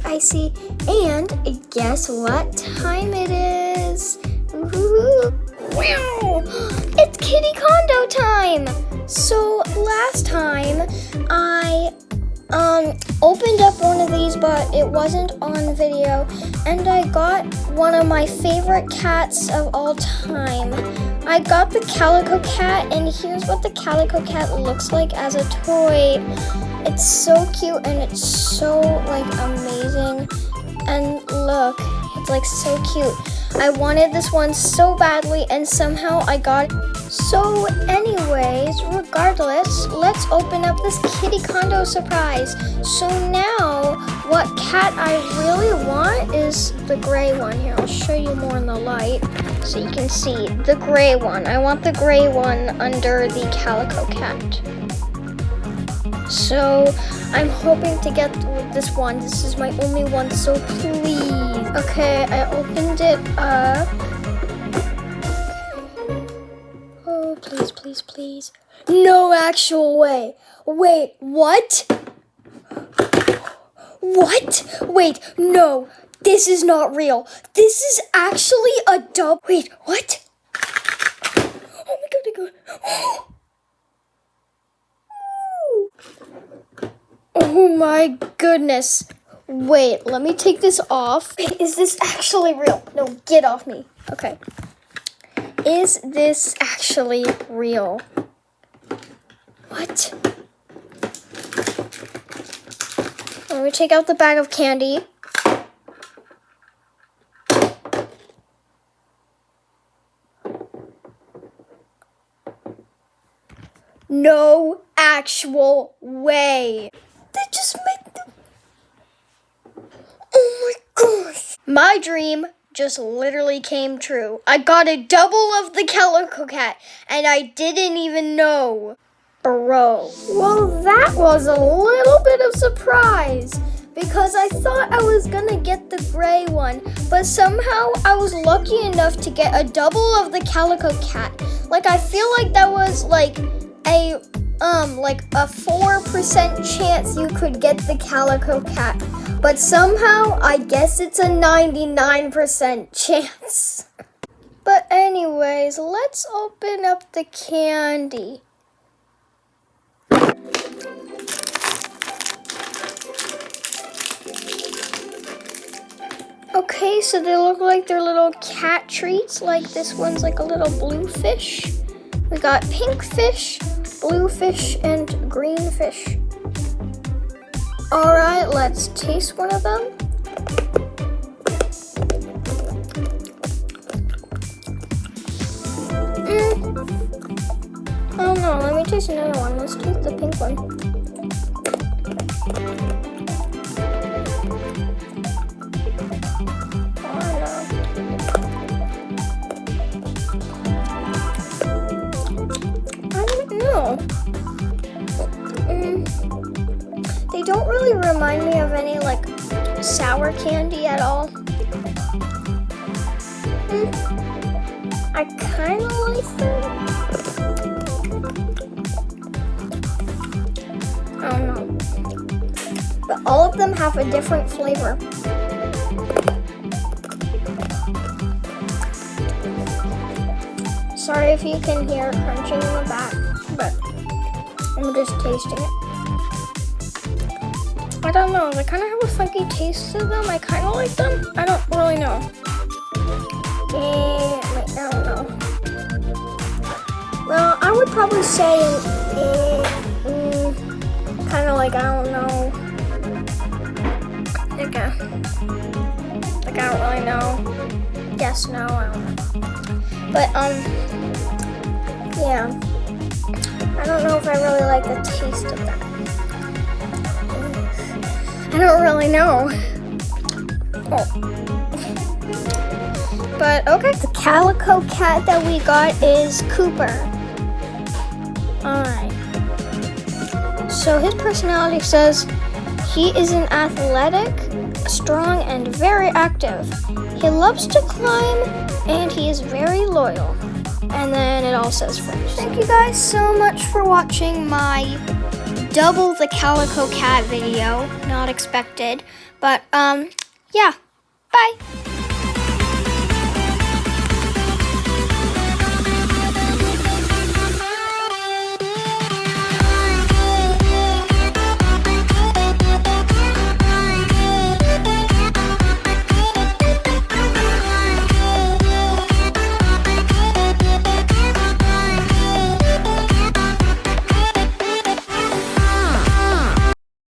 I see. And guess what time it is? Woohoo! Wow! It's kitty condo time! So last time I opened up one of these, but it wasn't on video, and I got one of my favorite cats of all time. I got the calico cat, and here's what the calico cat looks like as a toy. It's so cute and it's so amazing. And look, it's so cute. I wanted this one so badly and somehow I got it. So anyways, regardless, let's open up this kitty condo surprise. So now, what cat I really want is the gray one. Here, I'll show you more in the light so you can see the gray one. I want the gray one under the calico cat. So I'm hoping to get this one. This is my only one, so please. Okay, I opened it up. Oh, please, please, please. No actual way. Wait, what? What? Wait, no. This is not real. This is actually a dub. Wait, what? Oh my god, Oh my goodness. Wait, let me take this off. Wait, is this actually real? No, get off me. Okay. Is this actually real? What? Let me take out the bag of candy. No actual way. They just made them. Oh my gosh. My dream just literally came true. I got a double of the calico cat and I didn't even know. Bro. Well, that was a little bit of surprise because I thought I was gonna get the gray one, but somehow I was lucky enough to get a double of the calico cat. I feel like that was a 4% chance you could get the calico cat, but somehow I guess it's a 99% chance. But anyways, let's open up the candy. Okay, so they look like they're little cat treats. This one's a little blue fish. We got pink fish, blue fish, and green fish. All right, let's taste one of them. I don't know, let me taste another one. Let's taste the pink one. They don't really remind me of any sour candy at all. I kind of like them. I don't know. But all of them have a different flavor. Sorry if you can hear crunching in the back, but I'm just tasting it. I don't know, they kind of have a funky taste to them. I kind of like them. I don't really know. I don't know. Well, I would probably say, kind of I don't know. I don't really know. Yes, no, I don't know. But, yeah. I don't know if I really like the taste of that. I don't really know. Oh. But okay. The calico cat that we got is Cooper. Alright. So his personality says he is an athletic, strong, and very active. He loves to climb and he is very loyal. And then it all says friends. Thank you guys so much for watching my double the calico cat video. Not expected. But, yeah. Bye.